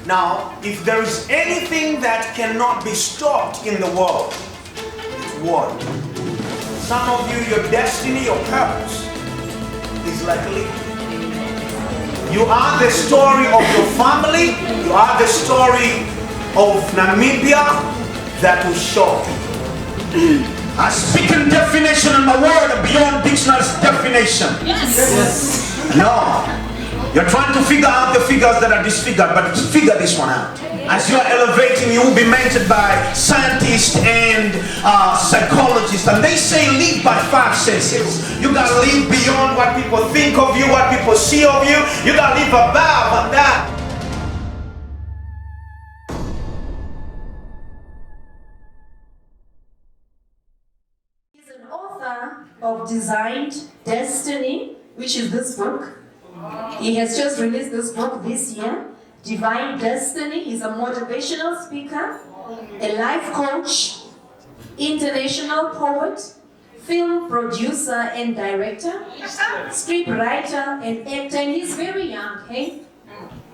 Now, if there is anything that cannot be stopped in the world, it's water. Some of you, your destiny, your purpose is like a liquid. You are the story of your family. You are the story of Namibia that will show. I speak in definition and my word beyond dictionary's definition. Yes. No. You're trying to figure out the figures that are disfigured, but figure this one out. As you are elevating, you will be mentored by scientists and psychologists, and they say live by 5 senses. You gotta live beyond what people think of you, what people see of you. You gotta live above that. He's an author of Designed Destiny, which is this book. He has just released this book this year, Divine Destiny. He's a motivational speaker, a life coach, international poet, film producer and director, script writer and actor, and he's very young, hey?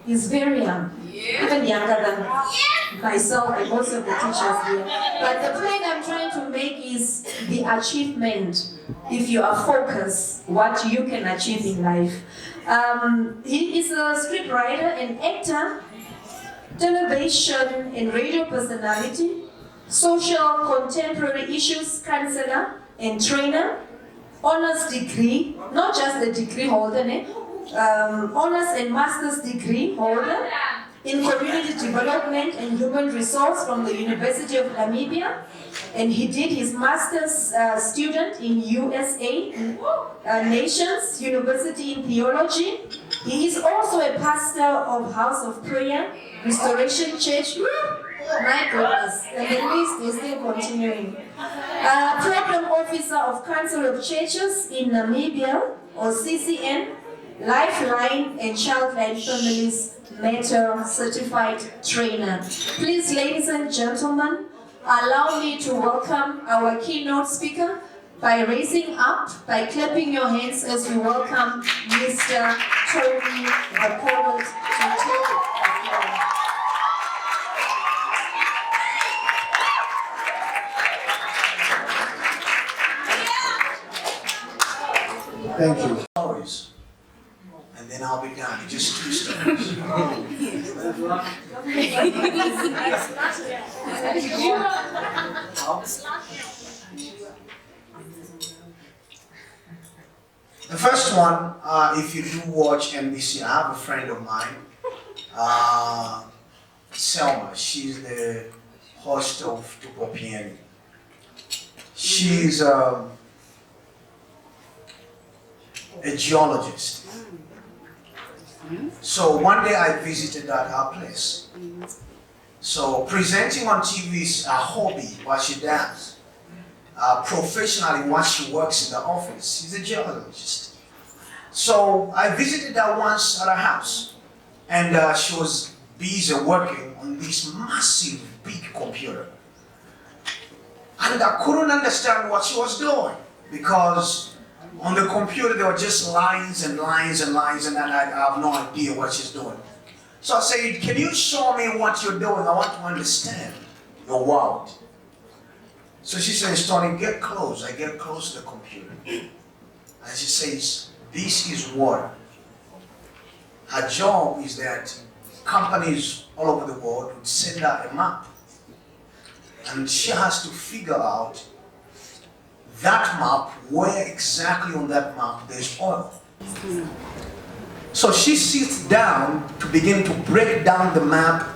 He's very young, even younger than myself and most of the teachers here. But the point I'm trying to make is the achievement. If you are focused, what you can achieve in life. He is a scriptwriter and actor, television and radio personality, social contemporary issues counselor and trainer, honors degree, not just a degree holder, honors and master's degree holder in community development and human resource from the University of Namibia, and he did his master's student in USA Nations University in Theology. He is also a pastor of House of Prayer, Restoration Church. My goodness, and the list is still continuing. Program Officer of Council of Churches in Namibia, or CCN, Lifeline and Childline Families Mentor Certified Trainer. Please, ladies and gentlemen, allow me to welcome our keynote speaker by raising up, by clapping your hands as we welcome Mr. Tony, the poet, to take the floor. Thank you. Stories. And then I'll be done. Just 2 stories. The first one, if you do watch NBC, I have a friend of mine, Selma. She's the host of Tupopieni. She's a geologist. So one day I visited at her place. So presenting on TV is a hobby, what she does. Professionally, what she works in the office. She's a geologist. So I visited her once at her house, and she was busy working on this massive, big computer. And I couldn't understand what she was doing, because on the computer there were just lines and lines and lines, and I have no idea what she's doing. So I said, can you show me what you're doing? I want to understand your world. So she says, Tony, get close. I get close to the computer. And she says, this is water. Her job is that companies all over the world would send her a map. And she has to figure out that map, where exactly on that map there's oil. So she sits down to begin to break down the map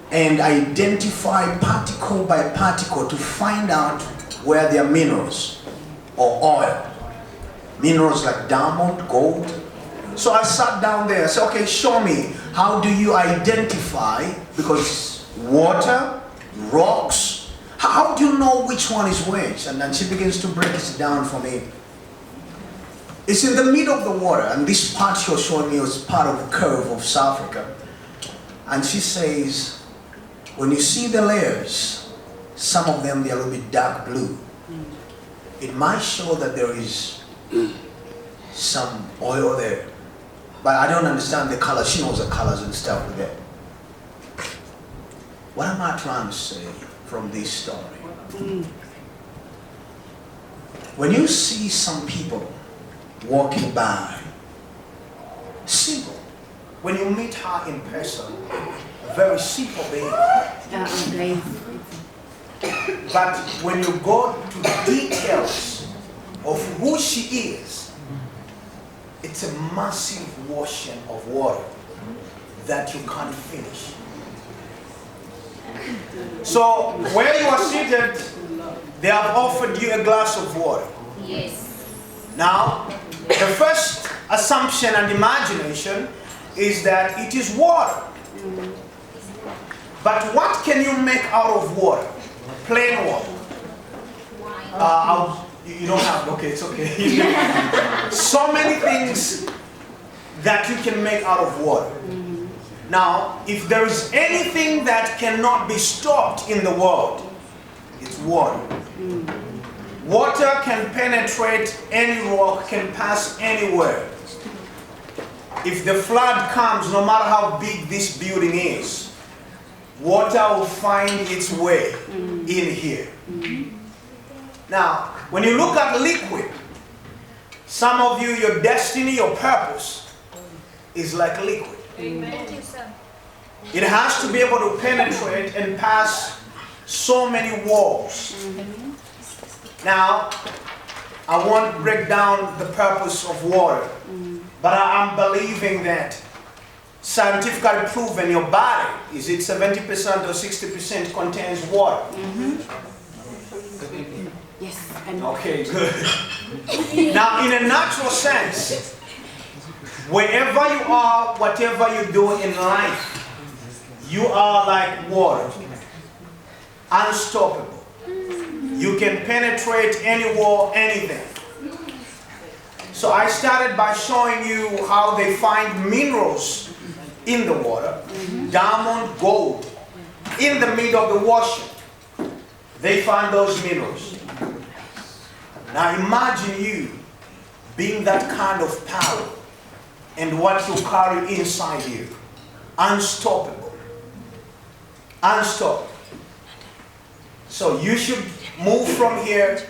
and identify particle by particle to find out where there are minerals or oil. Minerals like diamond, gold. So I sat down there and said, okay, show me, how do you identify, because water, rocks, how do you know which one is which? And then she begins to break it down for me. It's in the middle of the water, and this part she was showing me was part of the curve of South Africa. And she says, when you see the layers, some of them they're a little bit dark blue. It might show that there is some oil there. But I don't understand the color. She knows the colors and stuff like that. What am I trying to say from this story? When you see some people walking by, simple. When you meet her in person, very simple being. But when you go to the details of who she is, it's a massive ocean of water that you can't finish. So where you are seated, they have offered you a glass of water. Yes. Now, the first assumption and imagination is that it is water. But what can you make out of water? Plain water. You don't have, okay, it's okay. So many things that you can make out of water. Now, if there is anything that cannot be stopped in the world, it's water. Water can penetrate any rock, can pass anywhere. If the flood comes, no matter how big this building is, water will find its way in here. Now, when you look at liquid, some of you, your destiny, your purpose is like liquid. It has to be able to penetrate and pass so many walls. Now, I won't break down the purpose of water, but I'm believing that scientifically proven your body, is it 70% or 60% contains water? Yes. Okay, good. Now, in a natural sense, wherever you are, whatever you do in life, you are like water, unstoppable. You can penetrate any wall, anything. So I started by showing you how they find minerals in the water, diamond, gold, in the middle of the ocean. They find those minerals. Now imagine you being that kind of power and what you carry inside you. Unstoppable. Unstoppable. So you should move from here.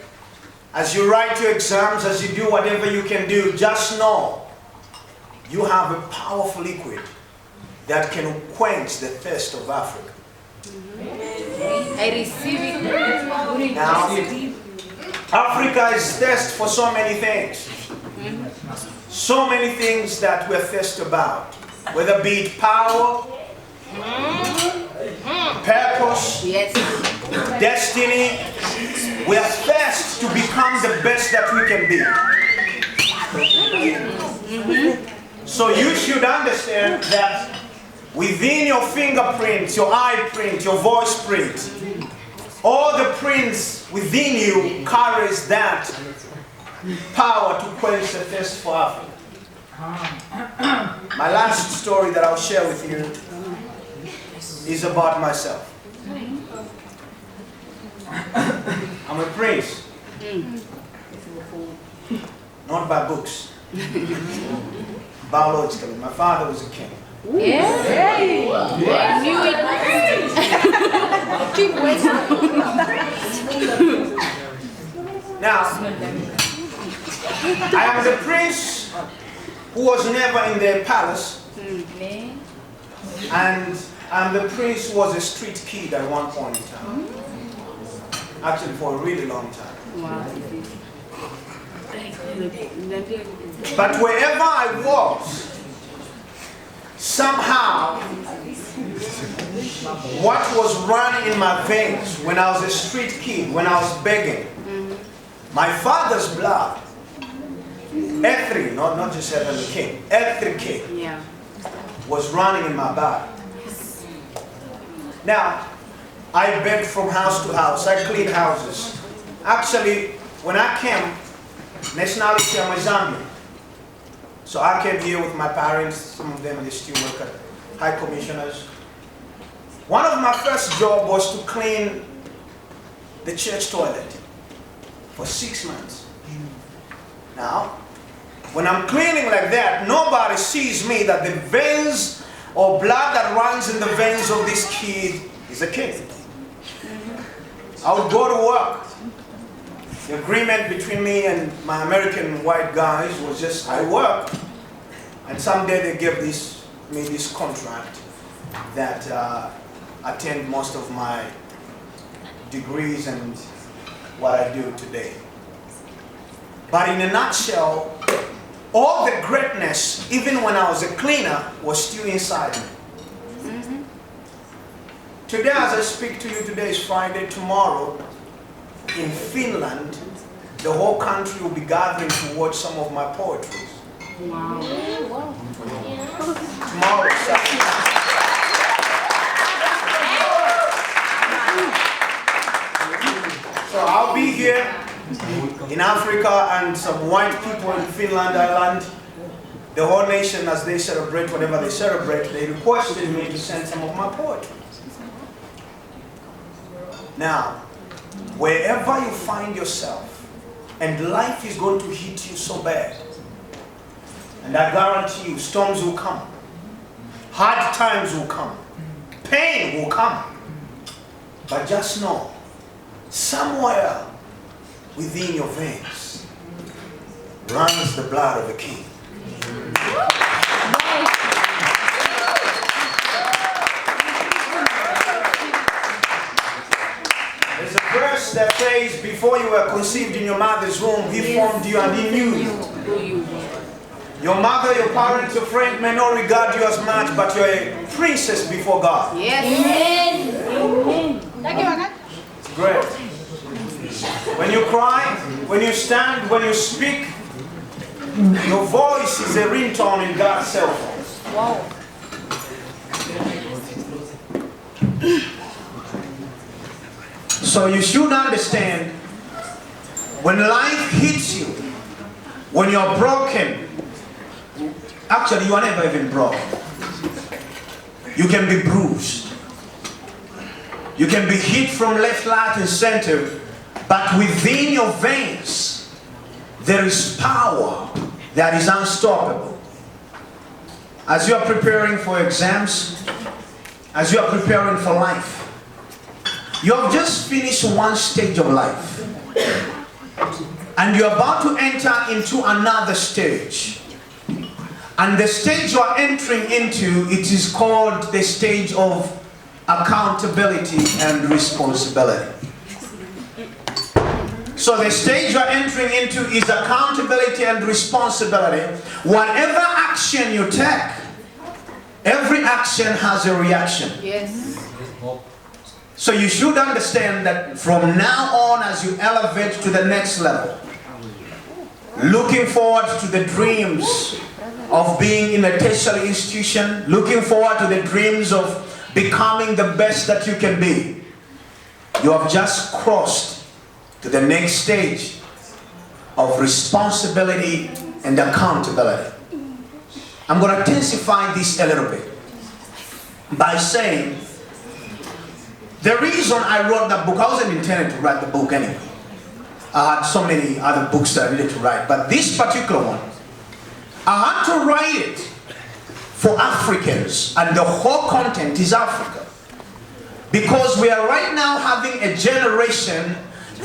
As you write your exams, as you do whatever you can do, just know you have a powerful liquid that can quench the thirst of Africa. I receive it. Now, Africa is thirst for so many things. So many things that we're thirsty about. Whether be it power, purpose, Yes. destiny, we are thirsty to become the best that we can be. So you should understand that within your fingerprints, your eye print, your voice print, all the prints within you carries that power to quench the thirst for Africa. My last story that I'll share with you is about myself. I'm a prince. Not by books. Biologically, my father was a king. Yes. I knew it. Now, I am the prince who was never in the palace, and I'm the prince who was a street kid at one point in time. Actually, for a really long time. Wow. But wherever I was, somehow, what was running in my veins when I was a street kid, when I was begging, my father's blood, ethnic, not just heavenly king, ethnic king, was running in my body. Now, I begged from house to house, I cleaned houses. Actually, when I came, nationality, I'm a Zambian. So I came here with my parents, some of them they still work at high commissioners. One of my first jobs was to clean the church toilet for 6 months. Now, when I'm cleaning like that, nobody sees me that the veins or blood that runs in the veins of this kid is a king. I would go to work. The agreement between me and my American white guys was just I work, and someday they gave me this contract that attend most of my degrees and what I do today. But in a nutshell, all the greatness, even when I was a cleaner, was still inside me. Today, as I speak to you, today is Friday. Tomorrow, in Finland, the whole country will be gathering to watch some of my poetry. Wow. Tomorrow, Saturday. So I'll be here in Africa, and some white people in Finland Island, the whole nation, as they celebrate whatever they celebrate, they requested me to send some of my poetry. Now, wherever you find yourself, and life is going to hit you so bad, and I guarantee you, storms will come, hard times will come, pain will come, but just know, somewhere within your veins runs the blood of a king. There's a verse that says, before you were conceived in your mother's womb, he formed you and he knew you. Your mother, your parents, your friend may not regard you as much, but you're a princess before God. Yes. Amen. It's great. When you cry, when you stand, when you speak, your voice is a ringtone in God's cell phone. Wow. So you should understand, when life hits you, when you're broken, actually you are never even broken. You can be bruised. You can be hit from left, right, and center, but within your veins, there is power that is unstoppable. As you are preparing for exams, as you are preparing for life, you have just finished one stage of life, and you're about to enter into another stage. And the stage you are entering into, it is called the stage of accountability and responsibility. So the stage you are entering into is accountability and responsibility. Whatever action you take, every action has a reaction. Yes. So you should understand that from now on, as you elevate to the next level, looking forward to the dreams of being in a tertiary institution, looking forward to the dreams of becoming the best that you can be, you have just crossed to the next stage of responsibility and accountability. I'm going to intensify this a little bit by saying, the reason I wrote that book, I wasn't intending to write the book anyway. I had so many other books that I needed to write, but this particular one, I had to write it for Africans, and the whole content is Africa. Because we are right now having a generation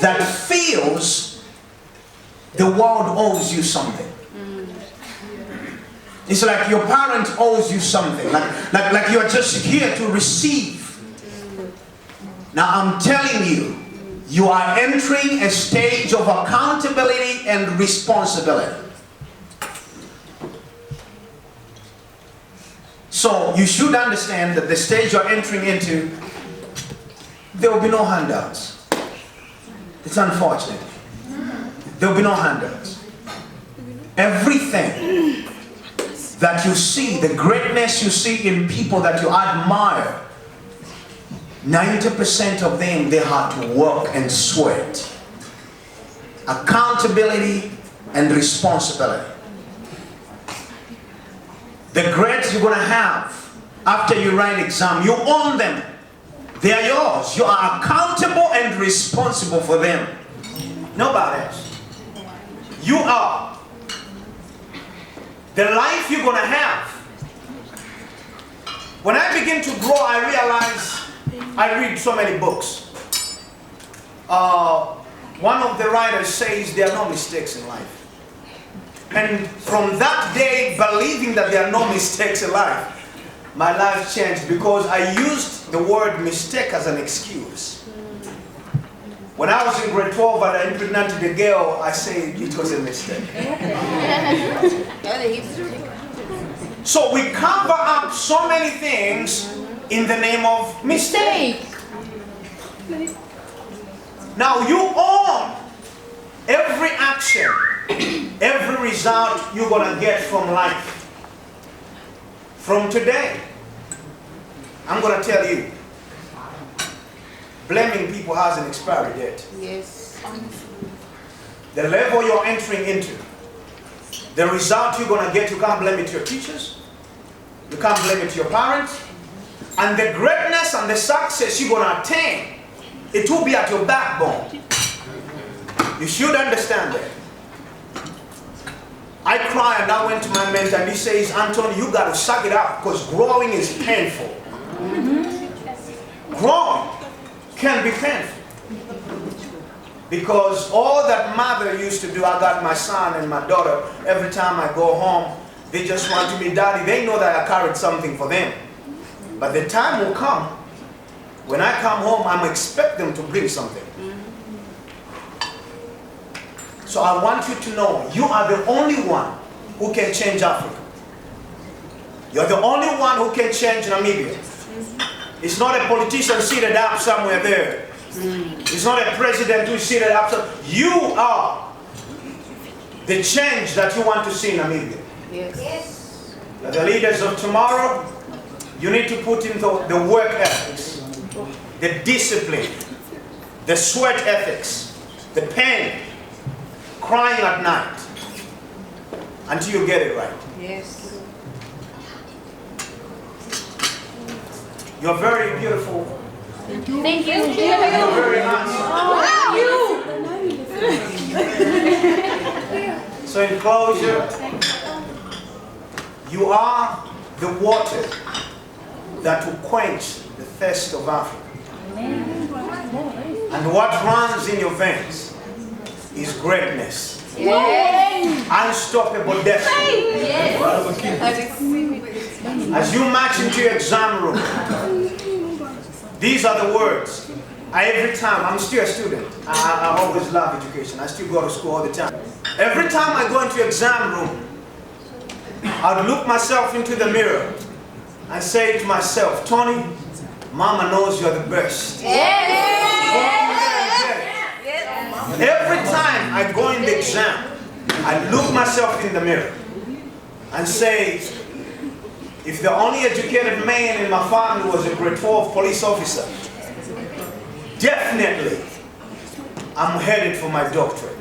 that feels the world owes you something. It's like your parent owes you something, like you are just here to receive. Now I'm telling you, you are entering a stage of accountability and responsibility. So you should understand that the stage you're entering into, there will be no handouts. It's unfortunate. There will be no handouts. Everything that you see, the greatness you see in people that you admire, 90% of them, they had to work and sweat. Accountability and responsibility. The grades you're going to have after you write exam, you own them. They are yours. You are accountable and responsible for them. Nobody else. You are. The life you're going to have, When I begin to grow, I realize I read so many books. One of the writers says there are no mistakes in life. And from that day, believing that there are no mistakes in life, my life changed because I used the word mistake as an excuse. When I was in grade 12 and I impregnated a girl, I said it was a mistake. So we cover up so many things in the name of mistake. Now you own every action, every result you're going to get from life. From today, I'm going to tell you, blaming people has an expiry date. Yes. The level you're entering into, the result you're going to get, you can't blame it to your teachers. You can't blame it to your parents. And the greatness and the success you're going to attain, it will be at your backbone. You should understand that. I cried and I went to my mentor and he says, Anthony, you got to suck it up because growing is painful. Growing can be painful. Because all that mother used to do, I got my son and my daughter, every time I go home, they just want to be daddy. They know that I carried something for them. But the time will come, when I come home, I'm expect them to bring something. So I want you to know, you are the only one who can change Africa. You're the only one who can change Namibia. It's not a politician seated up somewhere there. It's not a president who's seated up. You are the change that you want to see in Namibia. Yes. The leaders of tomorrow, you need to put in the work ethics, the discipline, the sweat ethics, the pain, crying at night, until you get it right. Yes. You're very beautiful. Thank you. You're very handsome. So in closure, you are the water that will quench the thirst of Africa. And what runs in your veins is greatness. Yes. Unstoppable destiny. Yes. As you march into your exam room, these are the words. Every time, I'm still a student. I always love education. I still go to school all the time. Every time I go into exam room, I'd look myself into the mirror and say to myself, Tony, Mama knows you're the best. Every time I go in the exam, I look myself in the mirror and say, if the only educated man in my family was a grade 12 police officer, definitely I'm headed for my doctorate.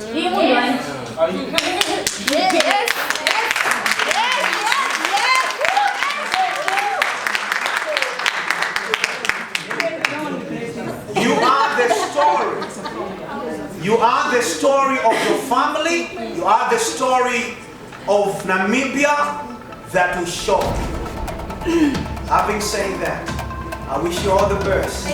You are the story. You are the story of your family. You are the story of Namibia that will show. Having said that, I wish you all the best.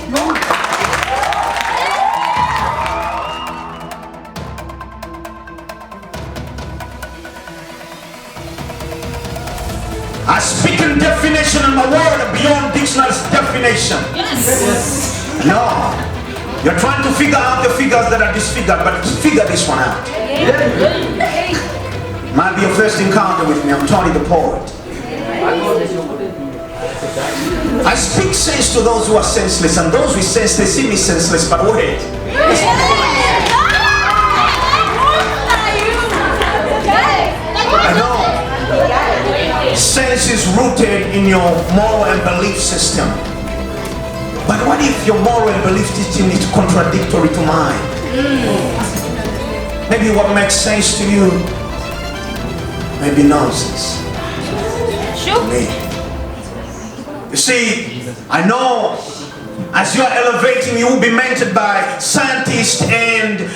I speak in definition and my word beyond dictionary's definition. Yes. No. You're trying to figure out the figures that are disfigured, but figure this one out. Might be your first encounter with me. I'm Tony the poet. I speak sense to those who are senseless, and those with sense, they see me senseless, but wait. I know. Sense is rooted in your moral and belief system. But what if your moral and belief system is contradictory to mine? Maybe what makes sense to you may be nonsense. To me. You see, I know as you are elevating, you will be mentored by scientists and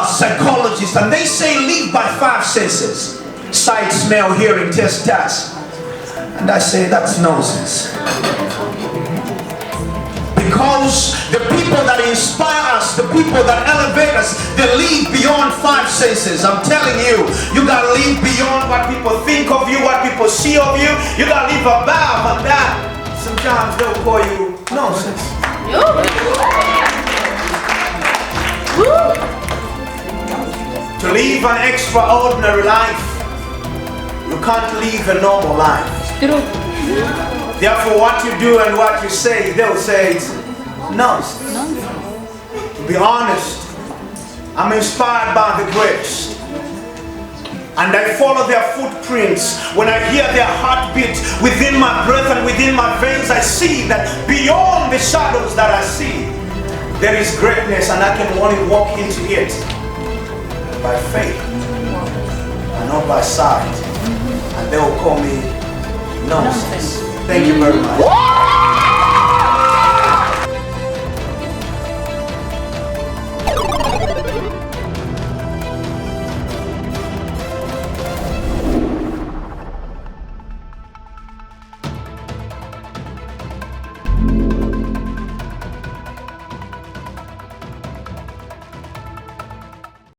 psychologists, and they say live by 5 senses: sight, smell, hearing, taste, touch. And I say that's nonsense. Because the people that inspire us, the people that elevate us, they live beyond five senses. I'm telling you, you gotta live beyond what people think of you, what people see of you. You gotta live above and that. Sometimes they'll call you nonsense. To live an extraordinary life, you can't live a normal life. Therefore, what you do and what you say, they'll say it's nonsense. To be honest, I'm inspired by the greats. And I follow their footprints. When I hear their heartbeat within my breath and within my veins, I see that beyond the shadows that I see, there is greatness, and I can only walk into it by faith and not by sight. And they will call me nonsense. Thank you very much.